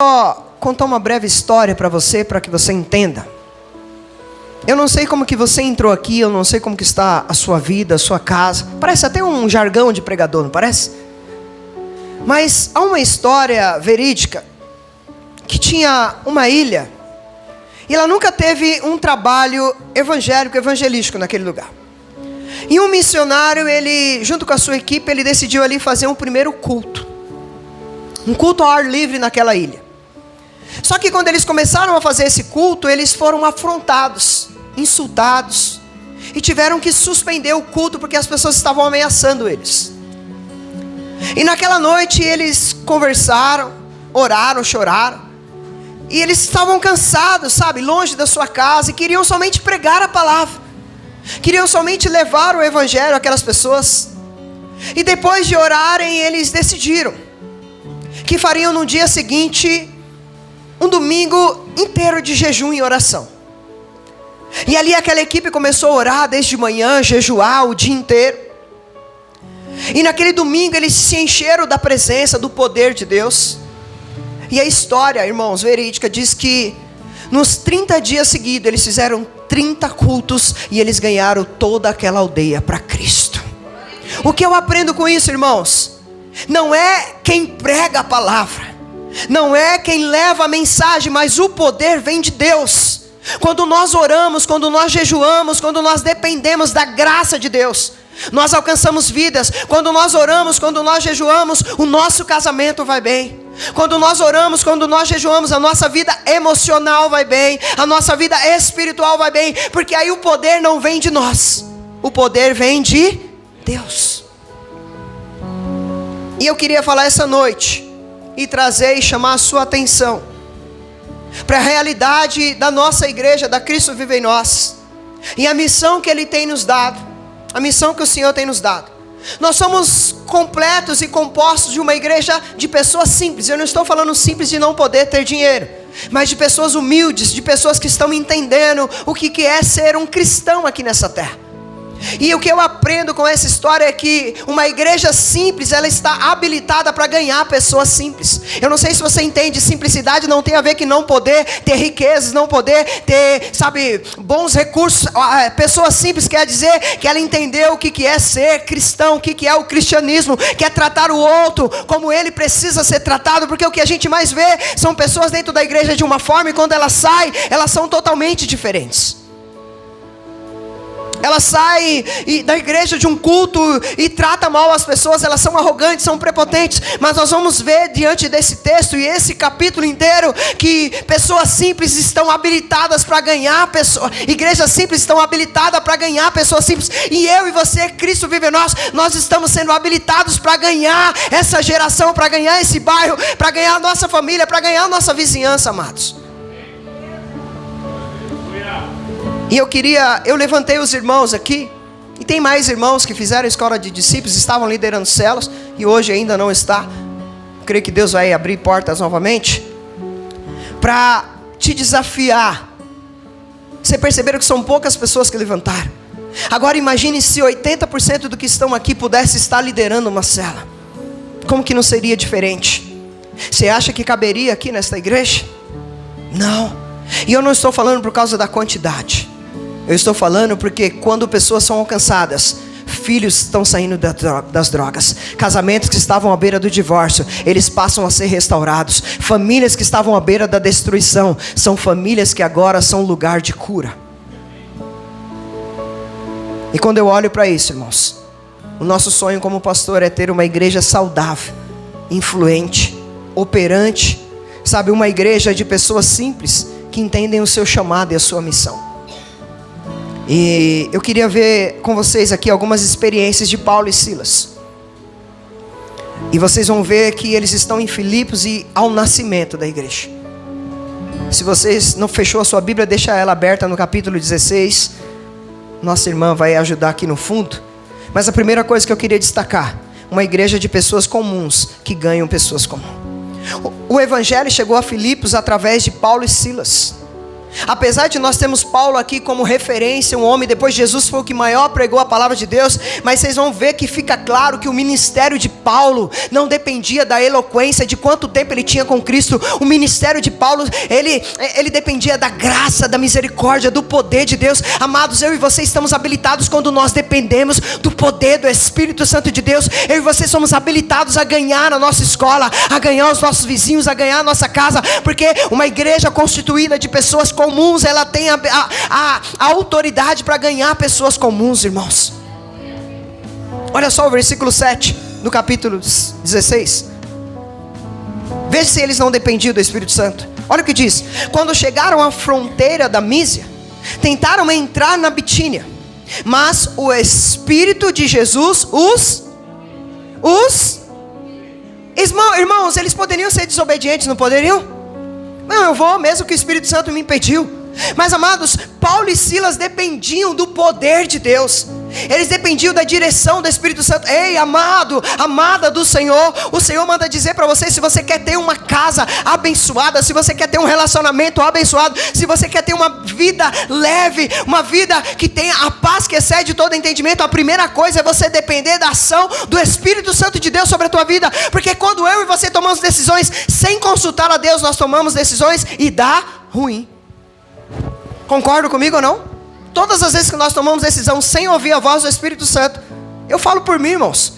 Só contar uma breve história para que você entenda. Eu não sei como que você entrou aqui, eu não sei como que está a sua vida, a sua casa. Parece até um jargão de pregador, não parece? Mas há uma história verídica que tinha uma ilha e ela nunca teve um trabalho evangelístico naquele lugar. E um missionário, ele, junto com a sua equipe, ele decidiu ali fazer um primeiro culto. Um culto ao ar livre naquela ilha. Só que quando eles começaram a fazer esse culto, eles foram afrontados, insultados, e tiveram que suspender o culto porque as pessoas estavam ameaçando eles. E naquela noite eles conversaram, oraram, choraram, e eles estavam cansados, sabe, longe da sua casa, e queriam somente pregar a palavra, queriam somente levar o evangelho àquelas pessoas. E depois de orarem, eles decidiram que fariam no dia seguinte um domingo inteiro de jejum e oração. E ali aquela equipe começou a orar desde manhã, jejuar o dia inteiro. E naquele domingo eles se encheram da presença, do poder de Deus. E a história, irmãos, verídica, diz que nos 30 dias seguidos eles fizeram 30 cultos e eles ganharam toda aquela aldeia para Cristo. O que eu aprendo com isso, irmãos? Não é quem prega a palavra, não é quem leva a mensagem, mas o poder vem de Deus. Quando nós oramos, quando nós jejuamos, quando nós dependemos da graça de Deus, nós alcançamos vidas. Quando nós oramos, quando nós jejuamos, o nosso casamento vai bem. Quando nós oramos, quando nós jejuamos, a nossa vida emocional vai bem, a nossa vida espiritual vai bem, porque aí o poder não vem de nós, o poder vem de Deus. E eu queria falar essa noite e trazer e chamar a sua atenção para a realidade da nossa igreja, da Cristo Vive em Nós, e a missão que Ele tem nos dado, a missão que o Senhor tem nos dado. Nós somos completos e compostos de uma igreja de pessoas simples. Eu não estou falando simples de não poder ter dinheiro, mas de pessoas humildes, de pessoas que estão entendendo o que é ser um cristão aqui nessa terra. E o que eu aprendo com essa história é que uma igreja simples, ela está habilitada para ganhar pessoas simples. Eu não sei se você entende, simplicidade não tem a ver com não poder ter riquezas, não poder ter, sabe, bons recursos. Pessoas simples quer dizer que ela entendeu o que é ser cristão, o que é o cristianismo, que é tratar o outro como ele precisa ser tratado, porque o que a gente mais vê são pessoas dentro da igreja de uma forma e quando elas saem, elas são totalmente diferentes. Ela sai da igreja de um culto e trata mal as pessoas, elas são arrogantes, são prepotentes. Mas nós vamos ver diante desse texto e esse capítulo inteiro que pessoas simples estão habilitadas para ganhar pessoas. Igrejas simples estão habilitadas para ganhar pessoas simples. E eu e você, Cristo Vive em Nós, nós estamos sendo habilitados para ganhar essa geração, para ganhar esse bairro, para ganhar a nossa família, para ganhar a nossa vizinhança, amados. E eu levantei os irmãos aqui, e tem mais irmãos que fizeram a escola de discípulos, estavam liderando células, e hoje ainda não está. Creio que Deus vai abrir portas novamente, para te desafiar. Você perceberam que são poucas pessoas que levantaram. Agora imagine se 80% do que estão aqui pudesse estar liderando uma célula. Como que não seria diferente? Você acha que caberia aqui nesta igreja? Não. E eu não estou falando por causa da quantidade. Eu estou falando porque quando pessoas são alcançadas, filhos estão saindo das drogas, casamentos que estavam à beira do divórcio, eles passam a ser restaurados. Famílias que estavam à beira da destruição, são famílias que agora são lugar de cura. E quando eu olho para isso, irmãos, o nosso sonho como pastor é ter uma igreja saudável, influente, operante, sabe, uma igreja de pessoas simples que entendem o seu chamado e a sua missão. E eu queria ver com vocês aqui algumas experiências de Paulo e Silas. E vocês vão ver que eles estão em Filipos e ao nascimento da igreja. Se vocês não fechou a sua Bíblia, deixa ela aberta no capítulo 16. Nossa irmã vai ajudar aqui no fundo. Mas a primeira coisa que eu queria destacar, uma igreja de pessoas comuns que ganham pessoas comuns. O evangelho chegou a Filipos através de Paulo e Silas. Apesar de nós termos Paulo aqui como referência, um homem, depois de Jesus foi o que maior pregou a palavra de Deus, mas vocês vão ver que fica claro que o ministério de Paulo não dependia da eloquência, de quanto tempo ele tinha com Cristo. O ministério de Paulo, ele dependia da graça, da misericórdia, do poder de Deus. Amados, eu e você estamos habilitados quando nós dependemos do poder do Espírito Santo de Deus. Eu e você somos habilitados a ganhar a nossa escola, a ganhar os nossos vizinhos, a ganhar a nossa casa, porque uma igreja constituída de pessoas comuns, ela tem a autoridade para ganhar pessoas comuns, irmãos. Olha só o versículo 7 do capítulo 16. Veja se eles não dependiam do Espírito Santo. Olha o que diz: quando chegaram à fronteira da Mísia, tentaram entrar na Bitínia, mas o Espírito de Jesus irmãos, eles poderiam ser desobedientes, não poderiam? Não, eu vou mesmo que o Espírito Santo me impediu. Mas amados, Paulo e Silas dependiam do poder de Deus. Eles dependiam da direção do Espírito Santo. Ei, amado, amada do Senhor, o Senhor manda dizer para você: se você quer ter uma casa abençoada, se você quer ter um relacionamento abençoado, se você quer ter uma vida leve, uma vida que tenha a paz que excede todo entendimento, a primeira coisa é você depender da ação do Espírito Santo de Deus sobre a tua vida. Porque quando eu e você tomamos decisões sem consultar a Deus, nós tomamos decisões e dá ruim. Concorda comigo ou não? Todas as vezes que nós tomamos decisão sem ouvir a voz do Espírito Santo, eu falo por mim, irmãos,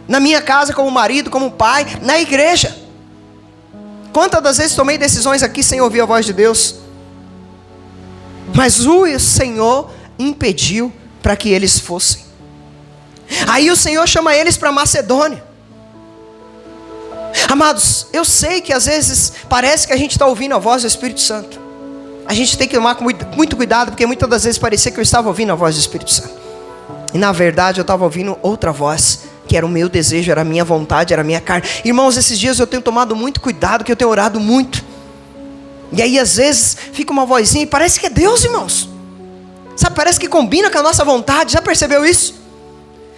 na minha casa, como marido, como pai, na igreja, quantas das vezes tomei decisões aqui sem ouvir a voz de Deus? Mas o Senhor impediu para que eles fossem. Aí o Senhor chama eles para Macedônia. Amados, eu sei que às vezes parece que a gente está ouvindo a voz do Espírito Santo. A gente tem que tomar muito cuidado, porque muitas das vezes parecia que eu estava ouvindo a voz do Espírito Santo, e na verdade eu estava ouvindo outra voz, que era o meu desejo, era a minha vontade, era a minha carne. Irmãos, esses dias eu tenho tomado muito cuidado, que eu tenho orado muito. E aí às vezes fica uma vozinha e parece que é Deus, irmãos. Sabe, parece que combina com a nossa vontade. Já percebeu isso?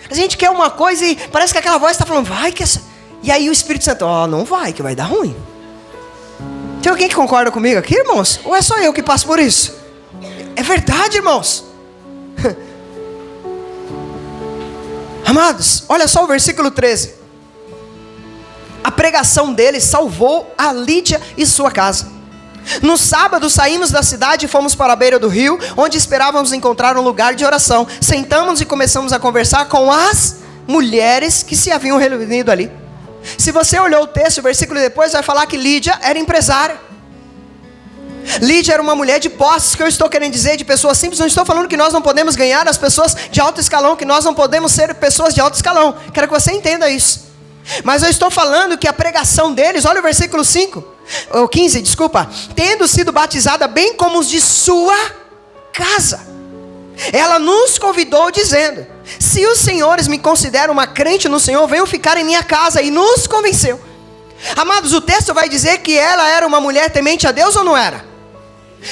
A gente quer uma coisa e parece que aquela voz está falando, vai que essa... E aí o Espírito Santo, não vai, que vai dar ruim. Tem alguém que concorda comigo aqui, irmãos? Ou é só eu que passo por isso? É verdade, irmãos. Amados, olha só o versículo 13. A pregação dele salvou a Lídia e sua casa. No sábado saímos da cidade e fomos para a beira do rio, onde esperávamos encontrar um lugar de oração. Sentamos e começamos a conversar com as mulheres que se haviam reunido ali. Se você olhou o texto, o versículo depois vai falar que Lídia era empresária. Lídia era uma mulher de posses. O que eu estou querendo dizer de pessoas simples? Não estou falando que nós não podemos ganhar as pessoas de alto escalão, que nós não podemos ser pessoas de alto escalão. Quero que você entenda isso. Mas eu estou falando que a pregação deles, olha o versículo 15, desculpa. Tendo sido batizada bem como os de sua casa, ela nos convidou dizendo: se os senhores me consideram uma crente no Senhor, venham ficar em minha casa. E nos convenceu. Amados, o texto vai dizer que ela era uma mulher temente a Deus ou não era?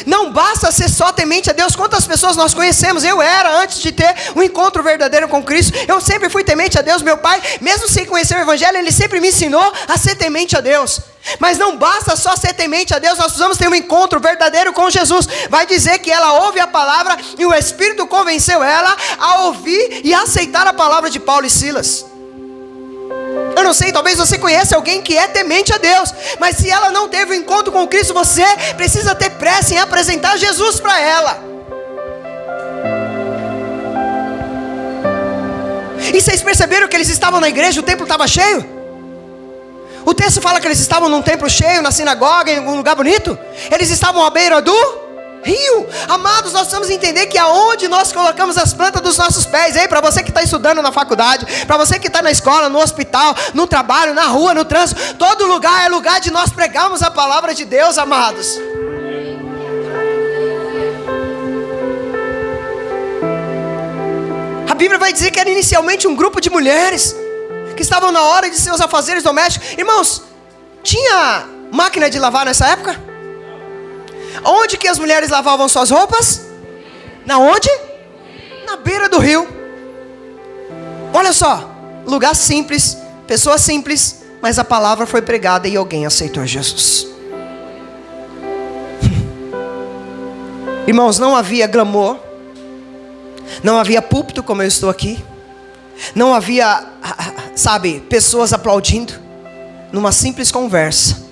Não basta ser só temente a Deus. Quantas pessoas nós conhecemos? Eu era, antes de ter um encontro verdadeiro com Cristo, eu sempre fui temente a Deus. Meu pai, mesmo sem conhecer o Evangelho, ele sempre me ensinou a ser temente a Deus. Mas não basta só ser temente a Deus, nós precisamos ter um encontro verdadeiro com Jesus. Vai dizer que ela ouve a palavra e o Espírito convenceu ela a ouvir e aceitar a palavra de Paulo e Silas. Eu não sei, talvez você conheça alguém que é temente a Deus, mas se ela não teve um encontro com Cristo, você precisa ter pressa em apresentar Jesus para ela. E vocês perceberam que eles estavam na igreja, o templo estava cheio? O texto fala que eles estavam num templo cheio, na sinagoga, em um lugar bonito. Eles estavam à beira do rio. Amados, nós precisamos entender que aonde nós colocamos as plantas dos nossos pés, para você que está estudando na faculdade, para você que está na escola, no hospital, no trabalho, na rua, no trânsito, todo lugar é lugar de nós pregarmos a palavra de Deus, amados. A Bíblia vai dizer que era inicialmente um grupo de mulheres que estavam na hora de seus afazeres domésticos. Irmãos, tinha máquina de lavar nessa época? Onde que as mulheres lavavam suas roupas? Na onde? Na beira do rio. Olha só, lugar simples, pessoa simples, mas a palavra foi pregada e alguém aceitou Jesus. Irmãos, não havia glamour, não havia púlpito como eu estou aqui, não havia, pessoas aplaudindo. Numa simples conversa,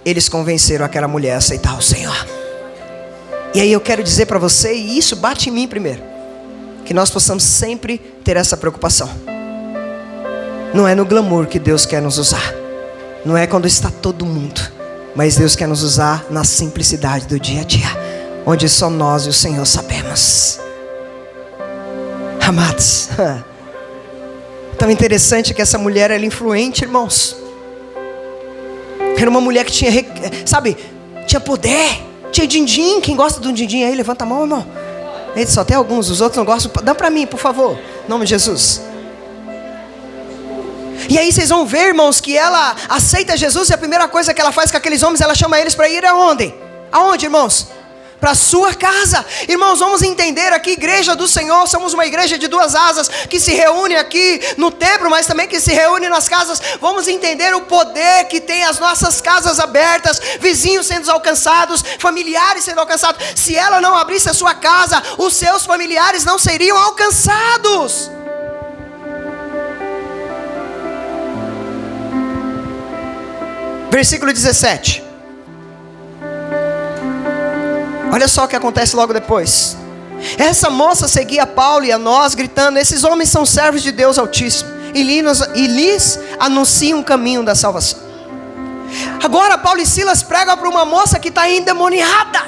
eles convenceram aquela mulher a aceitar o Senhor. E aí eu quero dizer para você, e isso bate em mim primeiro, que nós possamos sempre ter essa preocupação. Não é no glamour que Deus quer nos usar, não é quando está todo mundo, mas Deus quer nos usar na simplicidade do dia a dia, onde só nós e o Senhor sabemos. Amados, tão interessante que essa mulher era influente, irmãos. Era uma mulher que tinha, tinha poder, tinha din-din. Quem gosta de um din-din aí, levanta a mão, irmão. Ele só tem alguns, os outros não gostam. Dá para mim, por favor, em nome de Jesus. E aí vocês vão ver, irmãos, que ela aceita Jesus. E a primeira coisa que ela faz com aqueles homens, ela chama eles para ir aonde? Aonde, irmãos? Para a sua casa. Irmãos, vamos entender aqui, igreja do Senhor, somos uma igreja de duas asas, que se reúne aqui no templo, mas também que se reúne nas casas. Vamos entender o poder que tem as nossas casas abertas, vizinhos sendo alcançados, familiares sendo alcançados. Se ela não abrisse a sua casa, os seus familiares não seriam alcançados. Versículo 17. Olha só o que acontece logo depois. Essa moça seguia Paulo e a nós, gritando: esses homens são servos de Deus Altíssimo, e lhes anunciam um caminho da salvação. Agora Paulo e Silas pregam para uma moça que está endemoniada.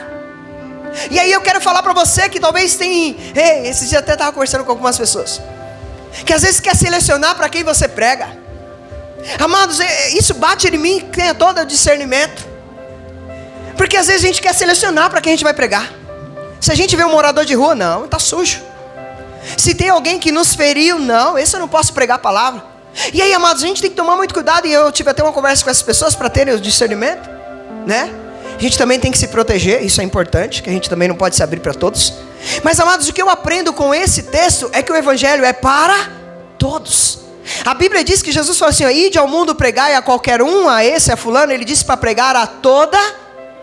E aí eu quero falar para você que talvez tem... esses dias até estava conversando com algumas pessoas, que às vezes quer selecionar para quem você prega. Amados, isso bate em mim, que tenha todo o discernimento. Porque às vezes a gente quer selecionar para quem a gente vai pregar. Se a gente vê um morador de rua, não, está sujo. Se tem alguém que nos feriu, não, esse eu não posso pregar a palavra. E aí, amados, a gente tem que tomar muito cuidado. E eu tive até uma conversa com essas pessoas para terem o discernimento, né? A gente também tem que se proteger, isso é importante, que a gente também não pode se abrir para todos. Mas, amados, o que eu aprendo com esse texto é que o evangelho é para todos. A Bíblia diz que Jesus falou assim: ide ao mundo pregai a qualquer um, a esse, a fulano. Ele disse para pregar a toda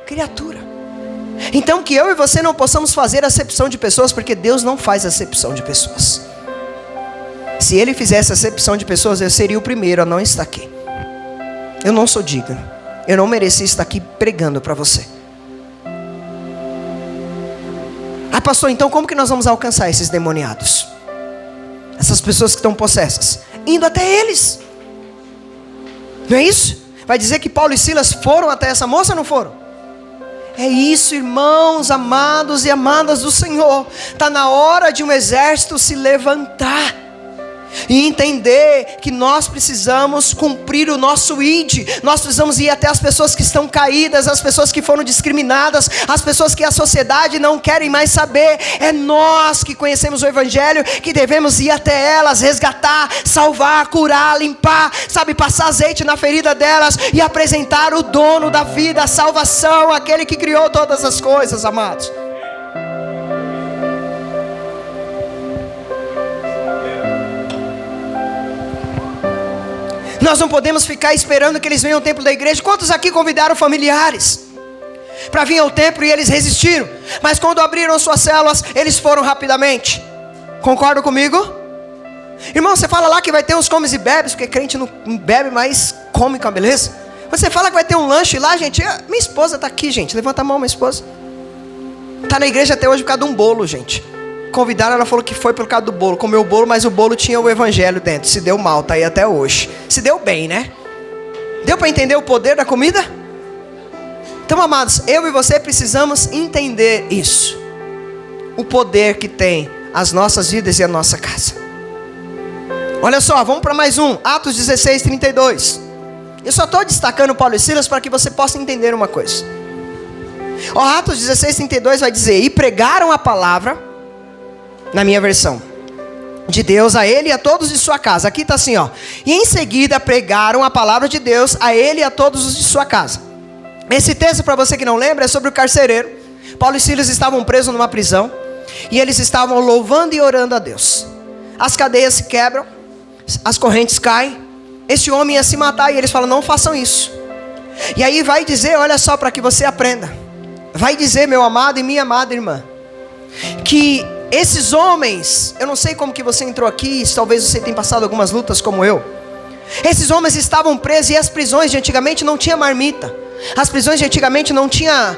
criatura. Então que eu e você não possamos fazer acepção de pessoas, porque Deus não faz acepção de pessoas. Se Ele fizesse acepção de pessoas, eu seria o primeiro a não estar aqui. Eu não sou digno, eu não mereci estar aqui pregando para você. Pastor, então como que nós vamos alcançar esses demoniados? Essas pessoas que estão possessas? Indo até eles. Não é isso? Vai dizer que Paulo e Silas foram até essa moça ou não foram? É isso, irmãos, amados e amadas do Senhor. Está na hora de um exército se levantar e entender que nós precisamos cumprir o nosso ID. Nós precisamos ir até as pessoas que estão caídas, as pessoas que foram discriminadas, as pessoas que a sociedade não querem mais saber. É nós que conhecemos o evangelho que devemos ir até elas, resgatar, salvar, curar, limpar, passar azeite na ferida delas e apresentar o dono da vida, a salvação, aquele que criou todas as coisas, amados. Nós não podemos ficar esperando que eles venham ao templo da igreja. Quantos aqui convidaram familiares para vir ao templo e eles resistiram? Mas quando abriram suas células, eles foram rapidamente. Concordam comigo? Irmão, você fala lá que vai ter uns comes e bebes, porque crente não bebe, mas come com a beleza. Você fala que vai ter um lanche lá, gente. Minha esposa está aqui, gente. Levanta a mão, minha esposa. Está na igreja até hoje por causa de um bolo, gente. Convidaram, ela falou que foi por causa do bolo. Comeu o bolo, mas o bolo tinha o evangelho dentro. Se deu mal, tá aí até hoje. Se deu bem, né? Deu para entender o poder da comida? Então, amados, eu e você precisamos entender isso. O poder que tem as nossas vidas e a nossa casa. Olha só, vamos para mais um. Atos 16, 32. Eu só estou destacando Paulo e Silas para que você possa entender uma coisa. Atos 16, 32 vai dizer: e pregaram a palavra, na minha versão, de Deus a ele e a todos de sua casa. Aqui está assim, e em seguida pregaram a palavra de Deus a ele e a todos os de sua casa. Esse texto, para você que não lembra, é sobre o carcereiro. Paulo e Silas estavam presos numa prisão, e eles estavam louvando e orando a Deus. As cadeias se quebram, as correntes caem, esse homem ia se matar, e eles falam: não façam isso. E aí vai dizer, olha só, para que você aprenda, vai dizer, meu amado e minha amada irmã, que esses homens, eu não sei como que você entrou aqui, talvez você tenha passado algumas lutas como eu. Esses homens estavam presos e as prisões de antigamente não tinha marmita. As prisões de antigamente não tinha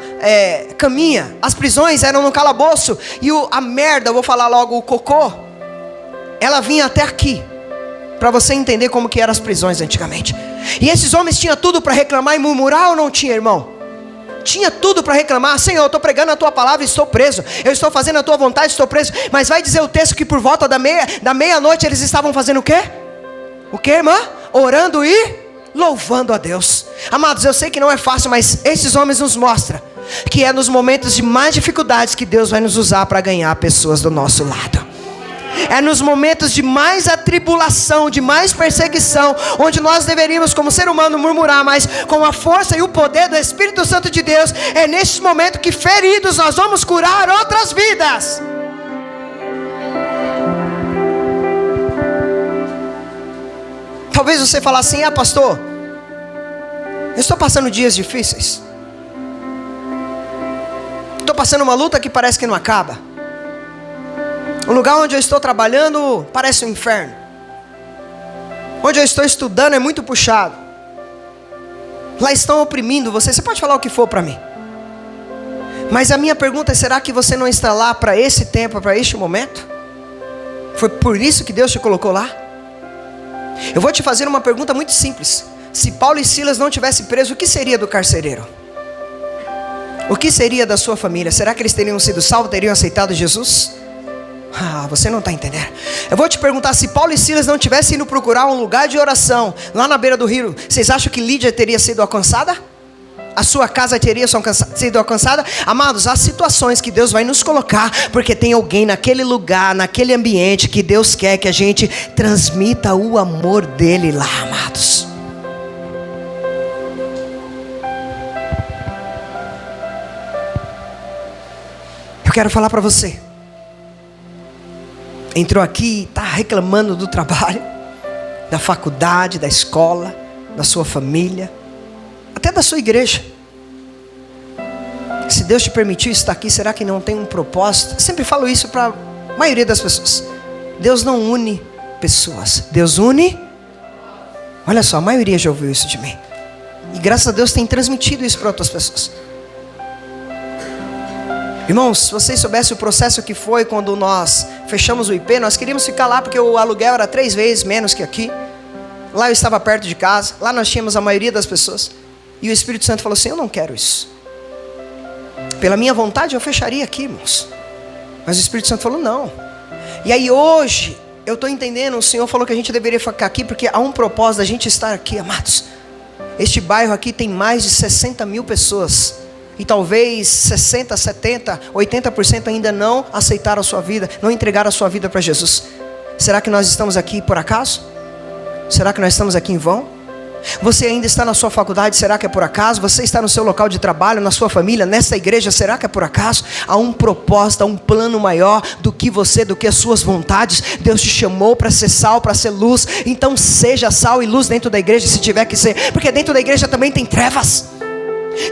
caminha. As prisões eram no calabouço. E a merda, eu vou falar logo, o cocô, ela vinha até aqui. Para você entender como que eram as prisões antigamente. E esses homens tinham tudo para reclamar e murmurar ou não tinha, irmão? Tinha tudo para reclamar. Senhor, eu estou pregando a tua palavra e estou preso. Eu estou fazendo a tua vontade e estou preso. Mas vai dizer o texto que por volta da meia-noite eles estavam fazendo o quê? O quê, irmã? Orando e louvando a Deus. Amados, eu sei que não é fácil, mas esses homens nos mostram que é nos momentos de mais dificuldades que Deus vai nos usar para ganhar pessoas do nosso lado. É nos momentos de mais atribulação, de mais perseguição, onde nós deveríamos como ser humano murmurar, mas com a força e o poder do Espírito Santo de Deus, é nesse momento que feridos nós vamos curar outras vidas. Talvez você fale assim: ah, pastor, eu estou passando dias difíceis, estou passando uma luta que parece que não acaba. O lugar onde eu estou trabalhando parece um inferno. Onde eu estou estudando é muito puxado. Lá estão oprimindo você. Você pode falar o que for para mim. Mas a minha pergunta é: será que você não está lá para esse tempo, para este momento? Foi por isso que Deus te colocou lá? Eu vou te fazer uma pergunta muito simples. Se Paulo e Silas não tivessem preso, o que seria do carcereiro? O que seria da sua família? Será que eles teriam sido salvos, teriam aceitado Jesus? Ah, você não está entendendo. Eu vou te perguntar: se Paulo e Silas não tivessem ido procurar um lugar de oração lá na beira do rio, vocês acham que Lídia teria sido alcançada? A sua casa teria sido alcançada? Amados, há situações que Deus vai nos colocar, porque tem alguém naquele lugar, naquele ambiente, que Deus quer que a gente transmita o amor dele lá, amados. Eu quero falar para você. Entrou aqui e está reclamando do trabalho, da faculdade, da escola, da sua família, até da sua igreja. Se Deus te permitiu estar aqui, será que não tem um propósito? Eu sempre falo isso para a maioria das pessoas. Deus não une pessoas, Deus une. Olha só, a maioria já ouviu isso de mim. E graças a Deus tem transmitido isso para outras pessoas. Irmãos, se vocês soubessem o processo que foi quando nós fechamos o IP, nós queríamos ficar lá porque o aluguel era 3 vezes menos que aqui. Lá eu estava perto de casa, lá nós tínhamos a maioria das pessoas. E o Espírito Santo falou assim: eu não quero isso. Pela minha vontade eu fecharia aqui, irmãos. Mas o Espírito Santo falou não. E aí hoje, eu estou entendendo, o Senhor falou que a gente deveria ficar aqui porque há um propósito da gente estar aqui, amados. Este bairro aqui tem mais de 60 mil pessoas. E talvez 60, 70, 80% ainda não aceitaram a sua vida, não entregaram a sua vida para Jesus. Será que nós estamos aqui por acaso? Será que nós estamos aqui em vão? Você ainda está na sua faculdade, será que é por acaso? Você está no seu local de trabalho, na sua família, nessa igreja, será que é por acaso? Há um propósito, há um plano maior do que você, do que as suas vontades. Deus te chamou para ser sal, para ser luz. Então seja sal e luz dentro da igreja, se tiver que ser, porque dentro da igreja também tem trevas.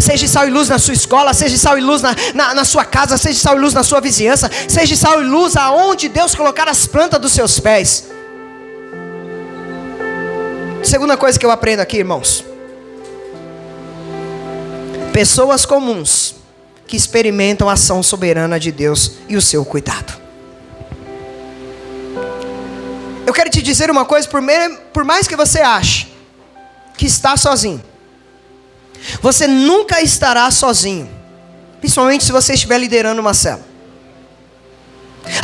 Seja sal e luz na sua escola, seja sal e luz na sua casa, seja sal e luz na sua vizinhança, seja sal e luz aonde Deus colocar as plantas dos seus pés. Segunda coisa que eu aprendo aqui, irmãos: pessoas comuns que experimentam a ação soberana de Deus e o seu cuidado. Eu quero te dizer uma coisa: por mais que você ache que está sozinho, você nunca estará sozinho, principalmente se você estiver liderando uma célula.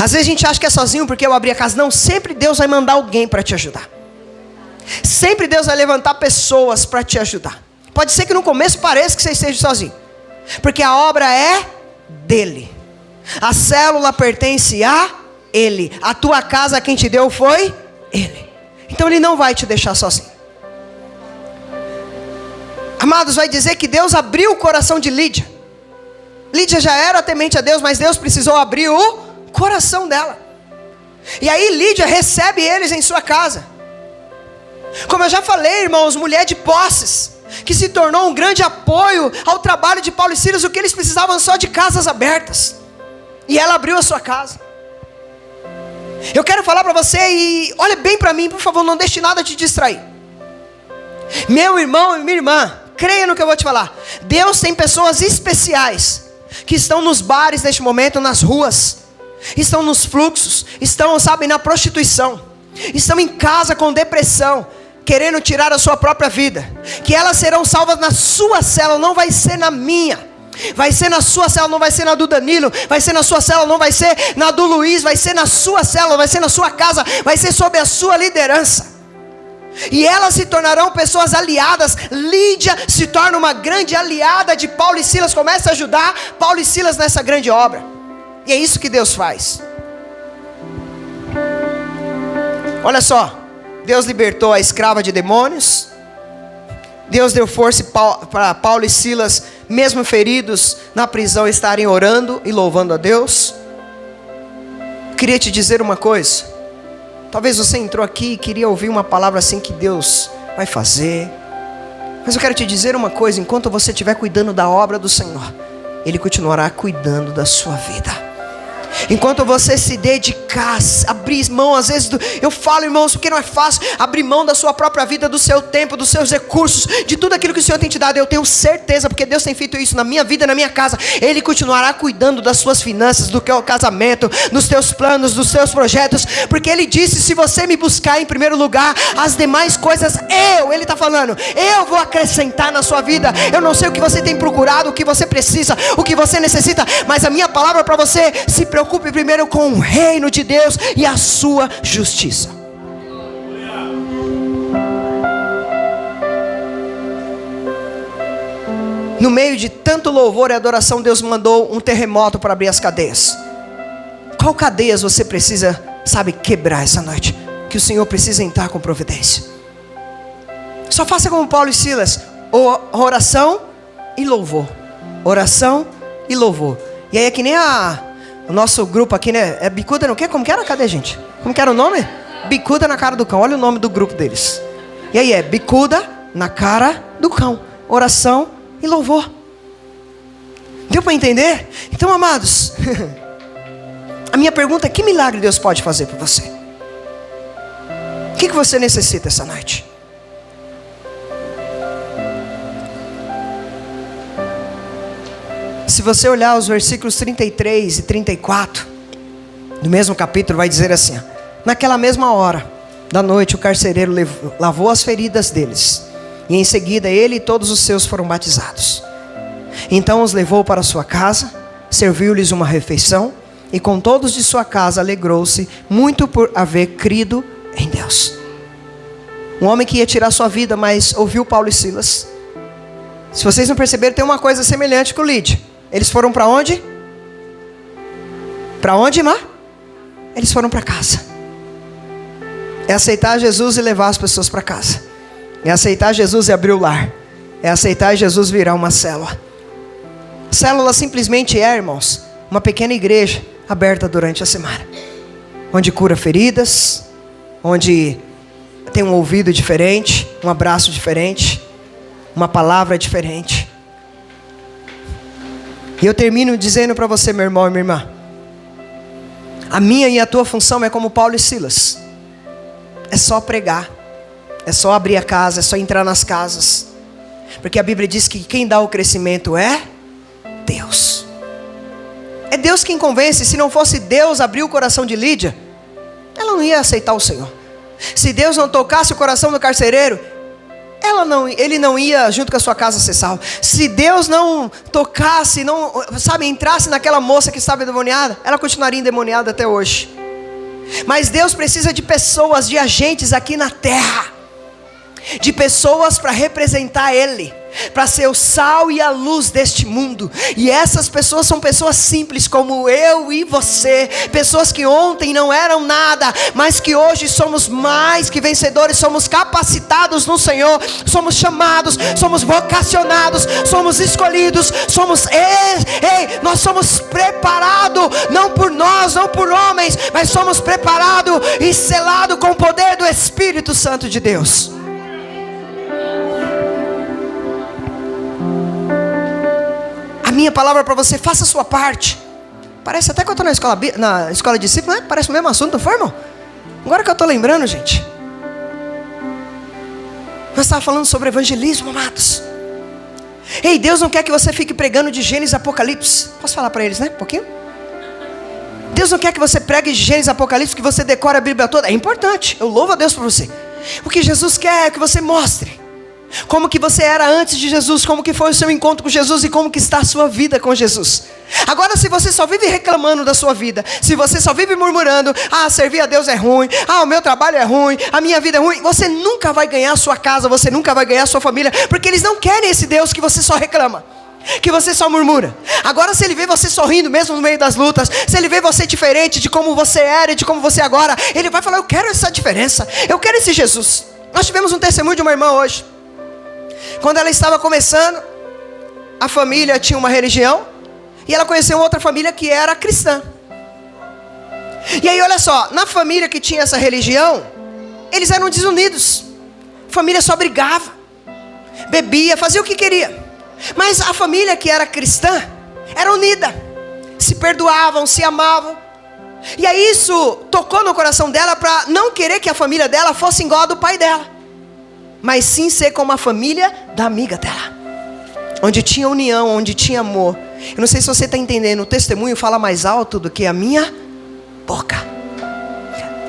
Às vezes a gente acha que é sozinho porque eu abri a casa. Não, sempre Deus vai mandar alguém para te ajudar. Sempre Deus vai levantar pessoas para te ajudar. Pode ser que no começo pareça que você esteja sozinho, porque a obra é dele. A célula pertence a ele. A tua casa, quem te deu foi ele. Então ele não vai te deixar sozinho. Amados, vai dizer que Deus abriu o coração de Lídia. Lídia já era temente a Deus, mas Deus precisou abrir o coração dela. E aí Lídia recebe eles em sua casa. Como eu já falei, irmãos, mulher de posses, que se tornou um grande apoio ao trabalho de Paulo e Silas. O que eles precisavam só de casas abertas. E ela abriu a sua casa. Eu quero falar para você e olha bem para mim, por favor, não deixe nada te distrair. Meu irmão e minha irmã, creia no que eu vou te falar. Deus tem pessoas especiais que estão nos bares neste momento, nas ruas, estão nos fluxos, estão, sabe, na prostituição, estão em casa com depressão, querendo tirar a sua própria vida. Que elas serão salvas na sua célula, não vai ser na minha. Vai ser na sua célula, não vai ser na do Danilo. Vai ser na sua célula, não vai ser na do Luiz. Vai ser na sua célula, vai ser na sua casa. Vai ser sob a sua liderança. E elas se tornarão pessoas aliadas. Lídia se torna uma grande aliada de Paulo e Silas. Começa a ajudar Paulo e Silas nessa grande obra. E é isso que Deus faz. Olha só, Deus libertou a escrava de demônios. Deus deu força para Paulo e Silas, mesmo feridos na prisão, estarem orando e louvando a Deus. Queria te dizer uma coisa. Talvez você entrou aqui e queria ouvir uma palavra assim que Deus vai fazer. Mas eu quero te dizer uma coisa. Enquanto você estiver cuidando da obra do Senhor, Ele continuará cuidando da sua vida. Enquanto você se dedicar, abrir mão, às vezes, eu falo, irmãos, porque não é fácil abrir mão da sua própria vida, do seu tempo, dos seus recursos, de tudo aquilo que o Senhor tem te dado. Eu tenho certeza, porque Deus tem feito isso na minha vida, na minha casa. Ele continuará cuidando das suas finanças, do teu casamento, dos teus planos, dos teus projetos, porque Ele disse: se você me buscar em primeiro lugar, as demais coisas Ele está falando, eu vou acrescentar na sua vida. Eu não sei o que você tem procurado, o que você precisa, o que você necessita, mas a minha palavra para você: se preocupe primeiro com o reino de Deus e a sua justiça. No meio de tanto louvor e adoração, Deus mandou um terremoto para abrir as cadeias. Qual cadeias você precisa, sabe, quebrar essa noite? Que o Senhor precisa entrar com providência. Só faça como Paulo e Silas: oração e louvor. Oração e louvor. E aí é que nem o nosso grupo aqui, né? É bicuda no quê? Como que era? Cadê, gente? Como que era o nome? Bicuda na cara do cão. Olha o nome do grupo deles. E aí é bicuda na cara do cão. Oração e louvor. Deu para entender? Então, amados, a minha pergunta é: que milagre Deus pode fazer por você? O que você necessita essa noite? Se você olhar os versículos 33 e 34 do mesmo capítulo, vai dizer assim: naquela mesma hora da noite, o carcereiro lavou as feridas deles, e em seguida ele e todos os seus foram batizados. Então os levou para sua casa, serviu-lhes uma refeição, e com todos de sua casa alegrou-se muito por haver crido em Deus. Um homem que ia tirar sua vida, mas ouviu Paulo e Silas. Se vocês não perceberam, tem uma coisa semelhante com o Lídia. Eles foram para onde? Para onde, irmã? Eles foram para casa. É aceitar Jesus e levar as pessoas para casa. É aceitar Jesus e abrir o lar. É aceitar Jesus virar uma célula. Célula simplesmente é, irmãos, uma pequena igreja aberta durante a semana, onde cura feridas, onde tem um ouvido diferente, um abraço diferente, uma palavra diferente. E eu termino dizendo para você, meu irmão e minha irmã: a minha e a tua função é como Paulo e Silas. É só pregar, é só abrir a casa, é só entrar nas casas. Porque a Bíblia diz que quem dá o crescimento é Deus. É Deus quem convence. Se não fosse Deus abrir o coração de Lídia, ela não ia aceitar o Senhor. Se Deus não tocasse o coração do carcereiro, ele não ia junto com a sua casa ser salvo. Se Deus não tocasse, não, sabe, entrasse naquela moça que estava endemoniada, ela continuaria endemoniada até hoje. Mas Deus precisa de pessoas, de agentes aqui na terra, de pessoas para representar Ele, para ser o sal e a luz deste mundo. E essas pessoas são pessoas simples como eu e você, pessoas que ontem não eram nada, mas que hoje somos mais que vencedores, somos capacitados no Senhor, somos chamados, somos vocacionados, somos escolhidos, nós somos preparados, não por nós, não por homens, mas somos preparados e selados com o poder do Espírito Santo de Deus. A minha palavra para você: faça a sua parte. Parece até que eu estou na escola de discípulo, né? Parece o mesmo assunto, não foi, irmão? Agora que eu estou lembrando, gente. Nós estávamos falando sobre evangelismo, amados. Ei, Deus não quer que você fique pregando de Gênesis e Apocalipse. Posso falar para eles, né? Um pouquinho? Deus não quer que você pregue de Gênesis e Apocalipse, que você decore a Bíblia toda. É importante, eu louvo a Deus por você. O que Jesus quer é que você mostre como que você era antes de Jesus, como que foi o seu encontro com Jesus e como que está a sua vida com Jesus. Agora, se você só vive reclamando da sua vida, se você só vive murmurando, servir a Deus é ruim, o meu trabalho é ruim, a minha vida é ruim, você nunca vai ganhar a sua casa, você nunca vai ganhar a sua família, porque eles não querem esse Deus que você só reclama, que você só murmura. Agora, se ele vê você sorrindo mesmo no meio das lutas, se ele vê você diferente de como você era e de como você é agora, ele vai falar: eu quero essa diferença, eu quero esse Jesus. Nós tivemos um testemunho de uma irmã hoje. Quando ela estava começando, a família tinha uma religião e ela conheceu outra família que era cristã. E aí, olha só, na família que tinha essa religião, eles eram desunidos. A família só brigava, bebia, fazia o que queria. Mas a família que era cristã era unida, se perdoavam, se amavam. E aí isso tocou no coração dela para não querer que a família dela fosse igual a do pai dela, mas sim ser como a família da amiga dela, onde tinha união, onde tinha amor. Eu não sei se você está entendendo, o testemunho fala mais alto do que a minha boca.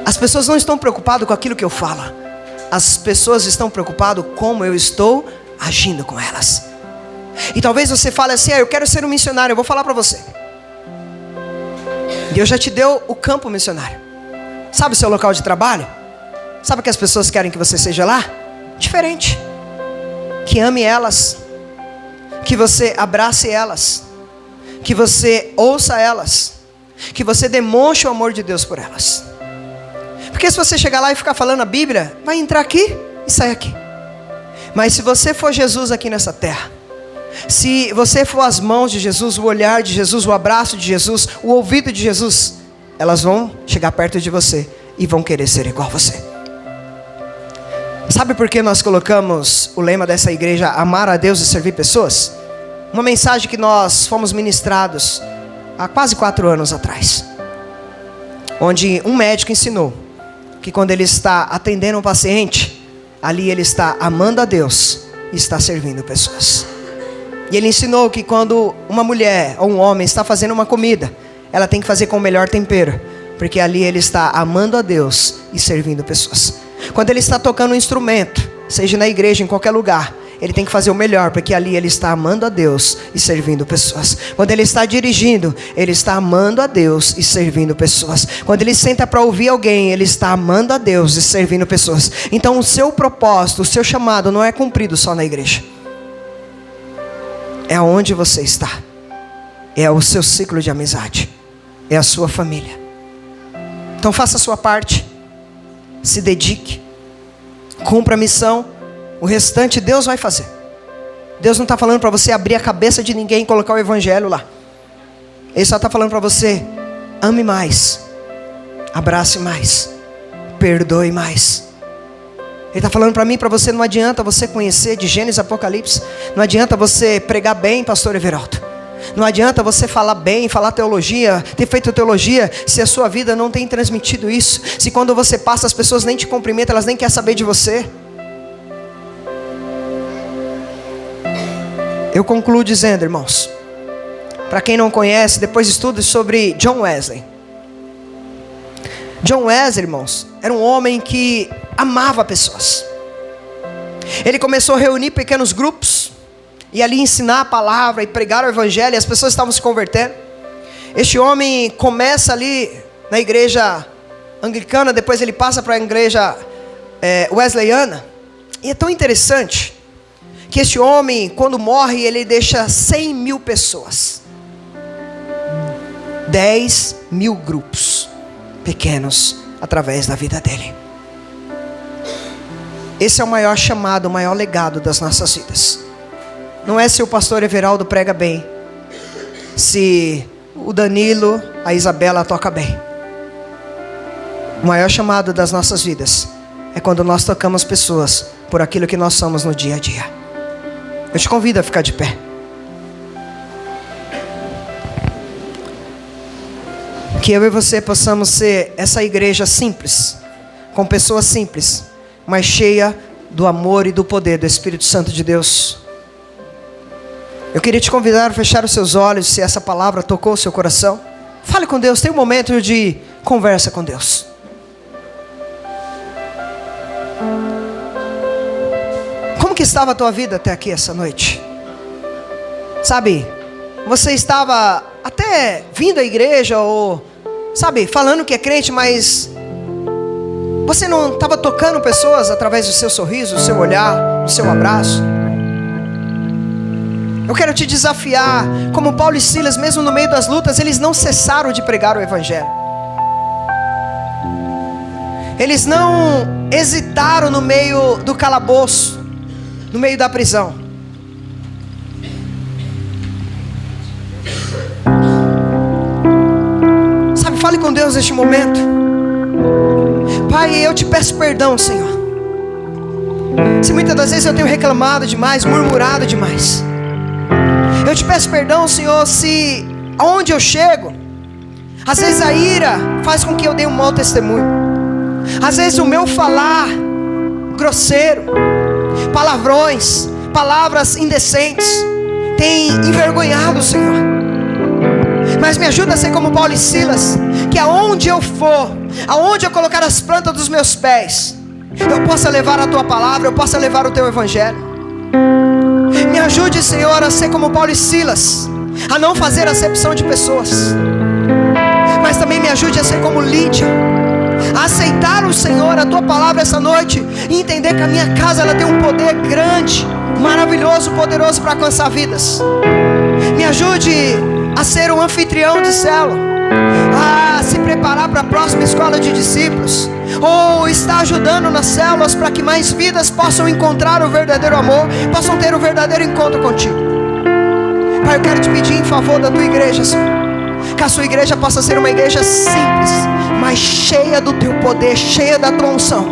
As pessoas não estão preocupadas com aquilo que eu falo, as pessoas estão preocupadas com como eu estou agindo com elas. E talvez você fale assim: eu quero ser um missionário. Eu vou falar para você, Deus já te deu o campo missionário. Sabe o seu local de trabalho? Sabe o que as pessoas querem que você seja lá? Diferente. Que ame elas, que você abrace elas, que você ouça elas, que você demonstre o amor de Deus por elas. Porque se você chegar lá e ficar falando a Bíblia, vai entrar aqui e sair aqui. Mas se você for Jesus aqui nessa terra, se você for as mãos de Jesus, o olhar de Jesus, o abraço de Jesus, o ouvido de Jesus, elas vão chegar perto de você e vão querer ser igual a você. Sabe por que nós colocamos o lema dessa igreja: amar a Deus e servir pessoas? Uma mensagem que nós fomos ministrados há quase 4 anos atrás, onde um médico ensinou que quando ele está atendendo um paciente, ali ele está amando a Deus e está servindo pessoas. E ele ensinou que quando uma mulher ou um homem está fazendo uma comida, ela tem que fazer com o melhor tempero, porque ali ele está amando a Deus e servindo pessoas. Quando ele está tocando um instrumento, seja na igreja, em qualquer lugar, ele tem que fazer o melhor, porque ali ele está amando a Deus e servindo pessoas. Quando ele está dirigindo, ele está amando a Deus e servindo pessoas. Quando ele senta para ouvir alguém, ele está amando a Deus e servindo pessoas. Então o seu propósito, o seu chamado não é cumprido só na igreja. É onde você está, é o seu ciclo de amizade, é a sua família. Então faça a sua parte, se dedique, cumpra a missão, o restante Deus vai fazer. Deus não está falando para você abrir a cabeça de ninguém e colocar o evangelho lá. Ele só está falando para você: ame mais, abrace mais, perdoe mais. Ele está falando para mim, para você: não adianta você conhecer de Gênesis e Apocalipse, não adianta você pregar bem, pastor Everaldo, não adianta você falar bem, falar teologia, ter feito teologia, se a sua vida não tem transmitido isso, se quando você passa as pessoas nem te cumprimentam, elas nem querem saber de você. Eu concluo dizendo, irmãos, para quem não conhece, depois estude sobre John Wesley. John Wesley, irmãos, era um homem que amava pessoas. Ele começou a reunir pequenos grupos e ali ensinar a palavra e pregar o evangelho, e as pessoas estavam se convertendo. Este homem começa ali na igreja anglicana, depois ele passa para a igreja wesleyana. E é tão interessante que este homem, quando morre, ele deixa 100 mil pessoas, 10 mil grupos pequenos através da vida dele. Esse é o maior chamado, o maior legado das nossas vidas. Não é se o pastor Everaldo prega bem, se o Danilo, a Isabela toca bem. O maior chamado das nossas vidas é quando nós tocamos pessoas por aquilo que nós somos no dia a dia. Eu te convido a ficar de pé. Que eu e você possamos ser essa igreja simples, com pessoas simples, mas cheia do amor e do poder do Espírito Santo de Deus. Eu queria te convidar a fechar os seus olhos, se essa palavra tocou o seu coração. Fale com Deus, tem um momento de conversa com Deus. Como que estava a tua vida até aqui essa noite? Sabe, você estava até vindo à igreja ou, sabe, falando que é crente, mas você não estava tocando pessoas através do seu sorriso, do seu olhar, do seu abraço? Eu quero te desafiar, como Paulo e Silas, mesmo no meio das lutas, eles não cessaram de pregar o Evangelho. Eles não hesitaram no meio do calabouço, no meio da prisão. Sabe, fale com Deus neste momento. Pai, eu te peço perdão, Senhor, se muitas das vezes eu tenho reclamado demais, murmurado demais. Eu te peço perdão, Senhor, se aonde eu chego, às vezes a ira faz com que eu dê um mau testemunho. Às vezes o meu falar grosseiro, palavrões, palavras indecentes, tem envergonhado o Senhor. Mas me ajuda a ser como Paulo e Silas, que aonde eu for, aonde eu colocar as plantas dos meus pés, eu possa levar a tua palavra, eu possa levar o teu evangelho. Me ajude, Senhor, a ser como Paulo e Silas, a não fazer acepção de pessoas. Mas também me ajude a ser como Lídia, a aceitar o Senhor, a tua palavra essa noite, e entender que a minha casa ela tem um poder grande, maravilhoso, poderoso para alcançar vidas. Me ajude a ser um anfitrião de célula, a se preparar para a próxima escola de discípulos, ou estar ajudando nas células para que mais vidas possam encontrar o verdadeiro amor, possam ter o verdadeiro encontro contigo. Pai, eu quero te pedir em favor da tua igreja, Senhor, que a sua igreja possa ser uma igreja simples, mas cheia do teu poder, cheia da tua unção,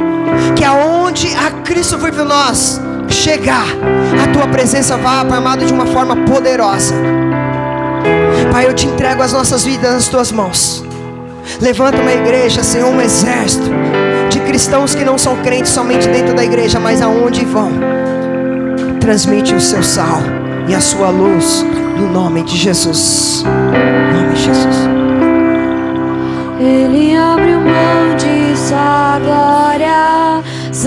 que aonde a Cristo vive em nós chegar, a tua presença vá parmada de uma forma poderosa. Pai, eu te entrego as nossas vidas nas tuas mãos. Levanta uma igreja, Senhor, um exército de cristãos que não são crentes somente dentro da igreja, mas aonde vão, transmite o seu sal e a sua luz, no nome de Jesus. No nome de Jesus. Ele abriu mão de saga.